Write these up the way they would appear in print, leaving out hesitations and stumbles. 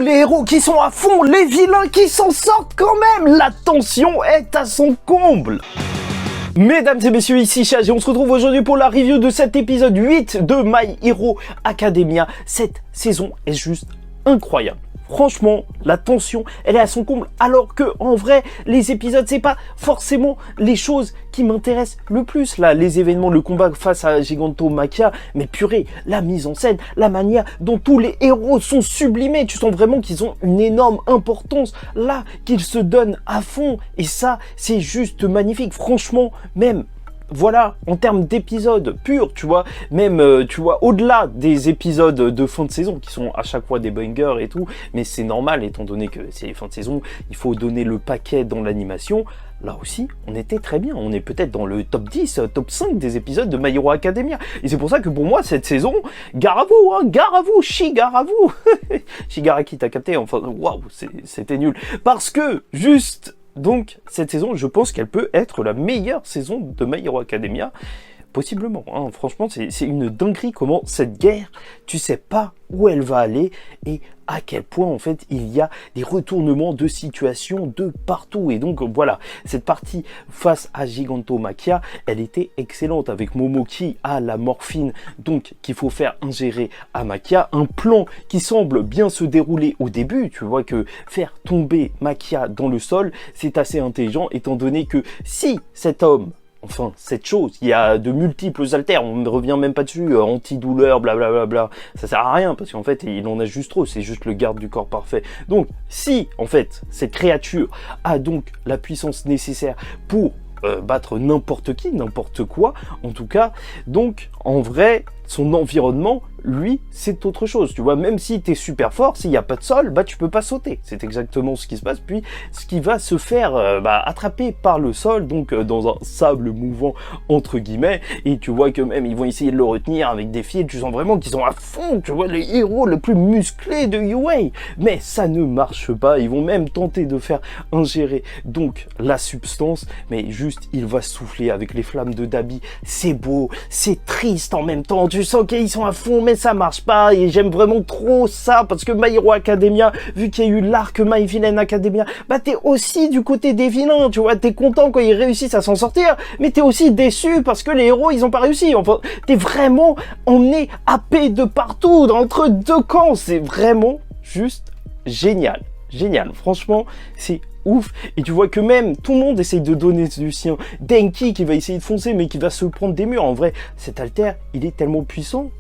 les héros qui sont à fond, les vilains qui s'en sortent quand même. La tension est à son comble. Mesdames et messieurs, ici Chaz et on se retrouve aujourd'hui pour la review de cet épisode 8 de My Hero Academia. Cette saison est juste incroyable. Franchement, la tension, elle est à son comble, alors que, en vrai, les épisodes, c'est pas forcément les choses qui m'intéressent le plus, là. Les événements, le combat face à Gigantomachia, mais purée, la mise en scène, la manière dont tous les héros sont sublimés. Tu sens vraiment qu'ils ont une énorme importance, là, qu'ils se donnent à fond. Et ça, c'est juste magnifique. Franchement, même... Voilà, en termes d'épisodes purs, tu vois, même, tu vois, au-delà des épisodes de fin de saison, qui sont à chaque fois des bangers et tout, mais c'est normal, étant donné que c'est les fins de saison, il faut donner le paquet dans l'animation. Là aussi, on était très bien, on est peut-être dans le top 10, top 5 des épisodes de My Hero Academia. Et c'est pour ça que pour moi, cette saison, gare à vous, gare à vous, Shigaraki, t'as capté, enfin, waouh, c'était nul. Parce que, juste... Donc, cette saison, je pense qu'elle peut être la meilleure saison de My Hero Academia. Possiblement, hein. Franchement, c'est une dinguerie comment cette guerre, tu sais pas où elle va aller et à quel point, en fait, il y a des retournements de situation de partout. Et donc, voilà, cette partie face à Gigantomachia, elle était excellente avec Momoki à la morphine, donc qu'il faut faire ingérer à Machia. Un plan qui semble bien se dérouler au début. Tu vois que faire tomber Machia dans le sol, c'est assez intelligent, étant donné que si cet homme... Enfin, cette chose, il y a de multiples haltères, on ne revient même pas dessus, antidouleur, blablabla, ça sert à rien, parce qu'en fait, il en a juste trop, c'est juste le garde du corps parfait. Donc, si, en fait, cette créature a donc la puissance nécessaire pour battre n'importe qui, n'importe quoi, en tout cas, donc, en vrai, son environnement, lui, c'est autre chose, tu vois, même si t'es super fort, s'il n'y a pas de sol, bah tu peux pas sauter, c'est exactement ce qui se passe, puis ce qui va se faire attraper par le sol, donc dans un sable mouvant, entre guillemets, et tu vois que même, ils vont essayer de le retenir avec des fils, tu sens vraiment qu'ils sont à fond, tu vois, les héros les plus musclés de UA, mais ça ne marche pas, ils vont même tenter de faire ingérer, donc, la substance, mais juste, il va souffler avec les flammes de Dabi, c'est beau, c'est triste en même temps, tu sens qu'ils sont à fond, mais ça marche pas, et j'aime vraiment trop ça, parce que My Hero Academia, vu qu'il y a eu l'arc My Villain Academia, bah t'es aussi du côté des vilains, tu vois, t'es content quand ils réussissent à s'en sortir, mais t'es aussi déçu parce que les héros, ils ont pas réussi, enfin, t'es vraiment emmené happé de partout, entre deux camps, c'est vraiment juste génial. Génial, franchement, c'est ouf, et tu vois que même tout le monde essaye de donner du sien. Denki qui va essayer de foncer mais qui va se prendre des murs. En vrai, cet alter, il est tellement puissant,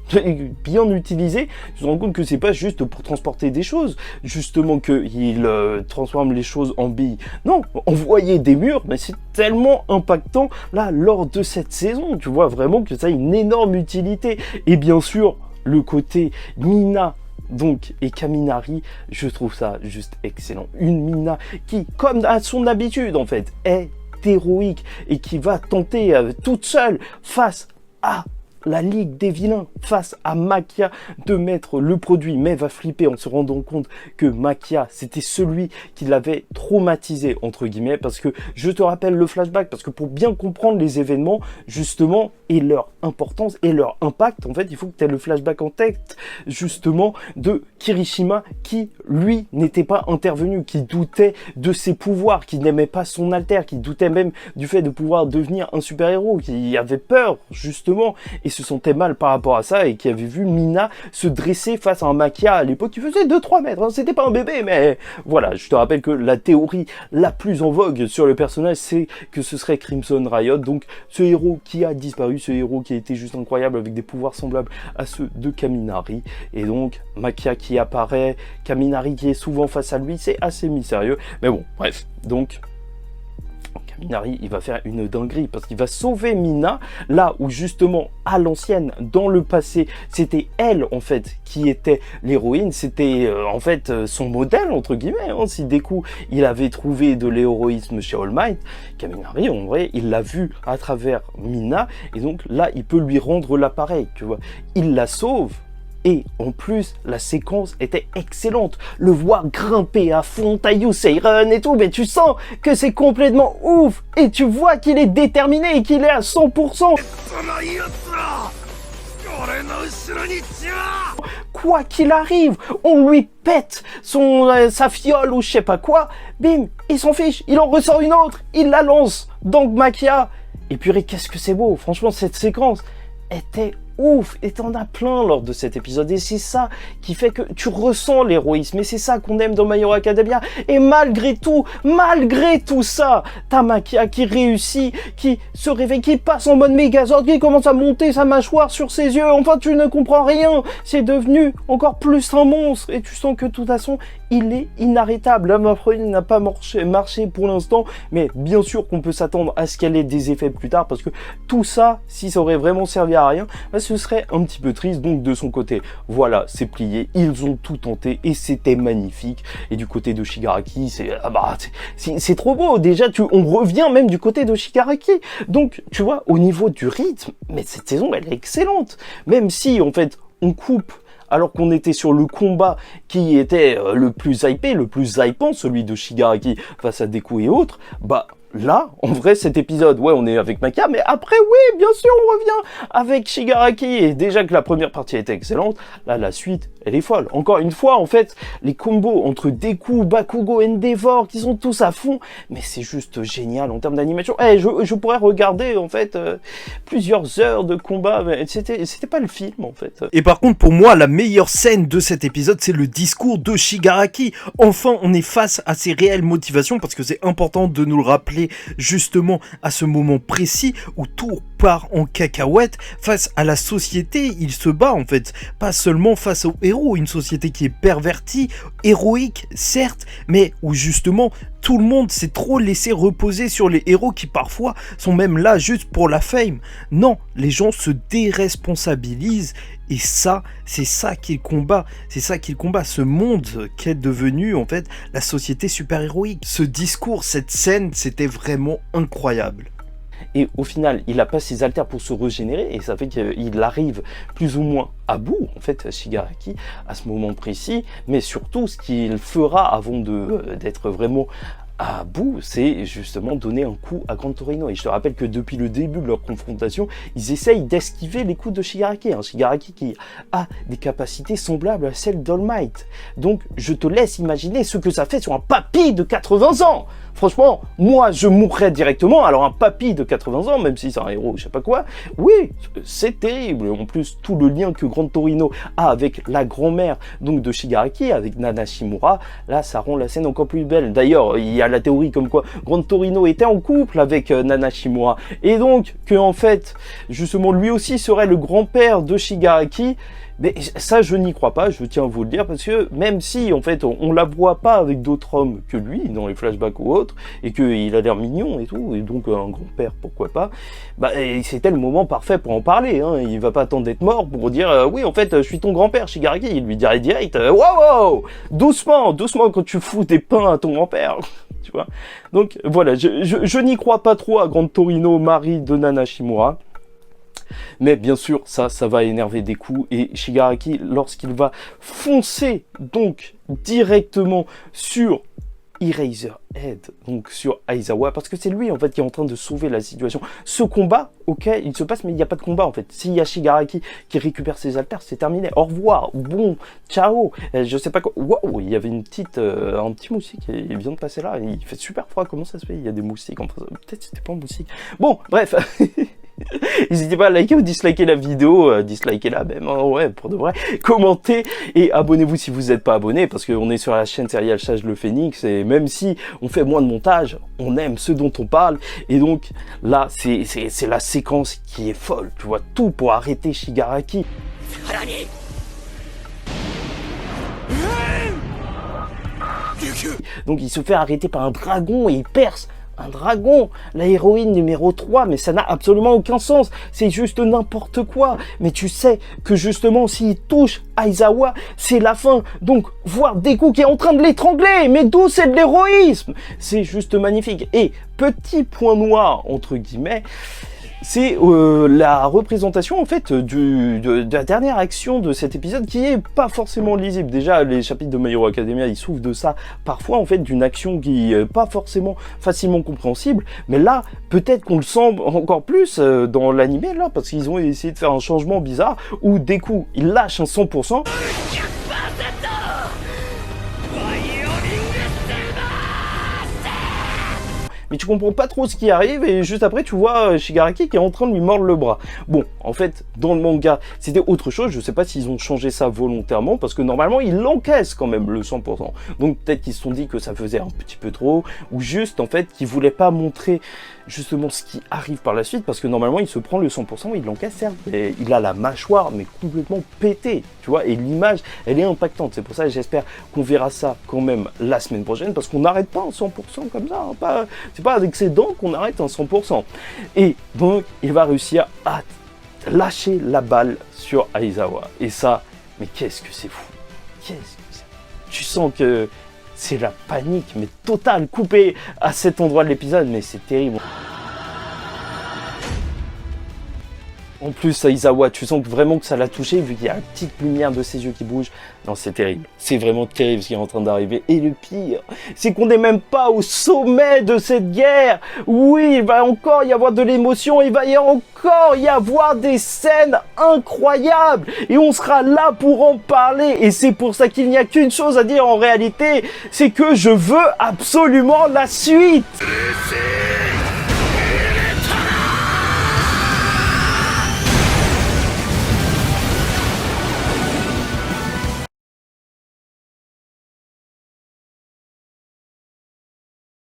bien utilisé, tu te rends compte que c'est pas juste pour transporter des choses, justement qu'il transforme les choses en billes. Non, envoyer des murs, mais c'est tellement impactant là lors de cette saison. Tu vois vraiment que ça a une énorme utilité. Et bien sûr, le côté Mina donc, et Kaminari, je trouve ça juste excellent. Une Mina qui, comme à son habitude en fait, est héroïque et qui va tenter toute seule face à la Ligue des Vilains, face à Machia, de mettre le produit, mais va flipper en se rendant compte que Machia, c'était celui qui l'avait traumatisé, entre guillemets, parce que, je te rappelle le flashback, parce que pour bien comprendre les événements, justement, et leur importance, et leur impact, en fait, il faut que tu aies le flashback en tête, justement, de Kirishima, qui, lui, n'était pas intervenu, qui doutait de ses pouvoirs, qui n'aimait pas son alter, qui doutait même du fait de pouvoir devenir un super-héros, qui avait peur, justement, et se sentait mal par rapport à ça et qui avait vu Mina se dresser face à un Machia à l'époque qui faisait 2-3 mètres, hein. C'était pas un bébé, mais voilà, je te rappelle que la théorie la plus en vogue sur le personnage, c'est que ce serait Crimson Riot, donc ce héros qui a disparu, ce héros qui a été juste incroyable avec des pouvoirs semblables à ceux de Kaminari, et donc Machia qui apparaît, Kaminari qui est souvent face à lui, c'est assez mystérieux, mais bon, bref, donc... Kaminari, il va faire une dinguerie parce qu'il va sauver Mina, là où justement à l'ancienne, dans le passé, c'était elle en fait qui était l'héroïne, c'était en fait son modèle entre guillemets, hein. Si des coups il avait trouvé de l'héroïsme chez All Might, Kaminari en vrai il l'a vu à travers Mina et donc là il peut lui rendre l'appareil, tu vois, il la sauve. Et en plus, la séquence était excellente. Le voir grimper à fond, Taiyu Seiren et tout, mais tu sens que c'est complètement ouf. Et tu vois qu'il est déterminé et qu'il est à 100%. quoi qu'il arrive, on lui pète sa fiole ou je sais pas quoi, bim, il s'en fiche, il en ressort une autre, il la lance dans Maquia. Et purée, qu'est-ce que c'est beau, franchement, cette séquence était ouf, et t'en as plein lors de cet épisode, et c'est ça qui fait que tu ressens l'héroïsme, et c'est ça qu'on aime dans My Hero Academia, et malgré tout ça, t'as Maquia qui réussit, qui se réveille, qui passe en mode Megazord, qui commence à monter sa mâchoire sur ses yeux, enfin tu ne comprends rien, c'est devenu encore plus un monstre, et tu sens que de toute façon, il est inarrêtable. La Mafroïne n'a pas marché pour l'instant, mais bien sûr qu'on peut s'attendre à ce qu'elle ait des effets plus tard, parce que tout ça, si ça aurait vraiment servi à rien, bah, ce serait un petit peu triste. Donc de son côté, voilà, c'est plié, ils ont tout tenté, et c'était magnifique. Et du côté de Shigaraki, c'est trop beau, déjà on revient même du côté de Shigaraki. Donc tu vois, au niveau du rythme, mais cette saison, elle est excellente, même si en fait, on coupe alors qu'on était sur le combat qui était le plus hypé, le plus hypant, celui de Shigaraki face à Deku et autres, bah là, en vrai, cet épisode, ouais, on est avec Maquia, mais après, oui, bien sûr, on revient avec Shigaraki, et déjà que la première partie était excellente, là, la suite, elle est folle. Encore une fois, en fait, les combos entre Deku, Bakugo, Endeavor, qui sont tous à fond, mais c'est juste génial en termes d'animation. Eh, je pourrais regarder, en fait, plusieurs heures de combat, mais c'était pas le film, en fait. Et par contre, pour moi, la meilleure scène de cet épisode, c'est le discours de Shigaraki. Enfin, on est face à ses réelles motivations, parce que c'est important de nous le rappeler justement à ce moment précis où tout part en cacahuète face à la société. Il se bat en fait, pas seulement face aux héros, une société qui est pervertie, héroïque certes, mais où justement tout le monde s'est trop laissé reposer sur les héros qui parfois sont même là juste pour la fame. Non, les gens se déresponsabilisent. Et ça, c'est ça qu'il combat, ce monde qu'est devenu en fait la société super-héroïque. Ce discours, cette scène, c'était vraiment incroyable. Et au final, il n'a pas ses haltères pour se régénérer, et ça fait qu'il arrive plus ou moins à bout, en fait, Shigaraki, à ce moment précis, mais surtout, ce qu'il fera avant d'être vraiment à bout, c'est justement donner un coup à Gran Torino. Et je te rappelle que depuis le début de leur confrontation, ils essayent d'esquiver les coups de Shigaraki. Shigaraki qui a des capacités semblables à celles d'All Might. Donc, je te laisse imaginer ce que ça fait sur un papy de 80 ans. Franchement, moi, je mourrais directement. Alors, un papy de 80 ans, même si c'est un héros, je sais pas quoi, oui, c'est terrible. En plus, tout le lien que Gran Torino a avec la grand-mère donc de Shigaraki, avec Nana Shimura, là, ça rend la scène encore plus belle. D'ailleurs, il y a la théorie comme quoi Gran Torino était en couple avec Nana Shimura, et donc que en fait, justement, lui aussi serait le grand-père de Shigaraki. Mais ça, je n'y crois pas, je tiens à vous le dire, parce que même si, en fait, on la voit pas avec d'autres hommes que lui, dans les flashbacks ou autres, et qu'il a l'air mignon et tout, et donc un grand-père, pourquoi pas, bah, c'était le moment parfait pour en parler, hein. Il va pas attendre d'être mort pour dire, oui, en fait, je suis ton grand-père, Shigaraki. Il lui dirait direct, wow, doucement, quand tu fous des pains à ton grand-père, tu vois. Donc, voilà, je n'y crois pas trop à Gran Torino, mari de Nana Shimura. Mais bien sûr, ça va énerver Deku, et Shigaraki, lorsqu'il va foncer donc directement sur Eraserhead, donc sur Aizawa, parce que c'est lui en fait qui est en train de sauver la situation. Ce combat, ok, il se passe, mais il n'y a pas de combat en fait. S'il y a Shigaraki qui récupère ses haltères, c'est terminé. Au revoir, bon, ciao. Je sais pas quoi. Waouh, il y avait un petit moustique, il vient de passer là. Il fait super froid. Comment ça se fait? Il y a des moustiques. Peut-être c'était pas un moustique. Bon, bref. N'hésitez pas à liker ou disliker la vidéo, dislikez-la même, hein, ouais, pour de vrai, commentez et abonnez-vous si vous n'êtes pas abonné, parce qu'on est sur la chaîne Serial Sage le Phénix, et même si on fait moins de montage, on aime ce dont on parle, et donc là, c'est la séquence qui est folle, tu vois, tout pour arrêter Shigaraki. Donc il se fait arrêter par un dragon et il perce un dragon, la héroïne numéro 3, mais ça n'a absolument aucun sens, c'est juste n'importe quoi. Mais tu sais que justement s'il touche Aizawa, c'est la fin. Donc voir Deku qui est en train de l'étrangler, mais d'où c'est de l'héroïsme? C'est juste magnifique. Et petit point noir entre guillemets, c'est la représentation en fait de la dernière action de cet épisode qui est pas forcément lisible. Déjà les chapitres de My Hero Academia ils souffrent de ça parfois en fait, d'une action qui est pas forcément facilement compréhensible, mais là peut-être qu'on le sent encore plus dans l'animé là, parce qu'ils ont essayé de faire un changement bizarre où des coups ils lâchent un 100%. Mais tu comprends pas trop ce qui arrive et juste après tu vois Shigaraki qui est en train de lui mordre le bras. Bon, en fait, dans le manga, c'était autre chose. Je sais pas s'ils ont changé ça volontairement parce que normalement, il l'encaisse quand même le 100%. Donc peut-être qu'ils se sont dit que ça faisait un petit peu trop ou juste en fait qu'ils voulaient pas montrer justement ce qui arrive par la suite parce que normalement, il se prend le 100%, il l'encaisse certes, mais il a la mâchoire mais complètement pétée, tu vois, et l'image, elle est impactante. C'est pour ça que j'espère qu'on verra ça quand même la semaine prochaine parce qu'on n'arrête pas un 100% comme ça, hein, c'est pas avec ses dents qu'on arrête un 100%. Et donc, il va réussir à lâcher la balle sur Aizawa. Et ça, mais qu'est-ce que c'est fou. Qu'est-ce que c'est. Tu sens que c'est la panique, mais totale, coupée à cet endroit de l'épisode, mais c'est terrible. En plus, Aizawa, tu sens vraiment que ça l'a touché, vu qu'il y a une petite lumière de ses yeux qui bouge. Non, c'est terrible. C'est vraiment terrible ce qui est en train d'arriver. Et le pire, c'est qu'on n'est même pas au sommet de cette guerre. Oui, il va encore y avoir de l'émotion, il va encore y avoir des scènes incroyables. Et on sera là pour en parler. Et c'est pour ça qu'il n'y a qu'une chose à dire en réalité, c'est que je veux absolument la suite.